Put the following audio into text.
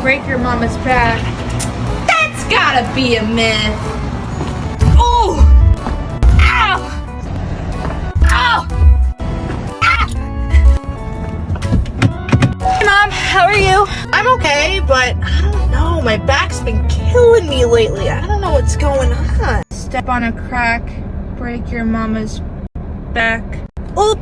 break your mama's back. That's gotta be a myth. Oh! Ow! Ow! Ah! Hey, Mom, how are you? I'm okay, but I don't know. My back's been killing me lately. I don't know what's going on. Step on a crack, break your mama's back. Oh,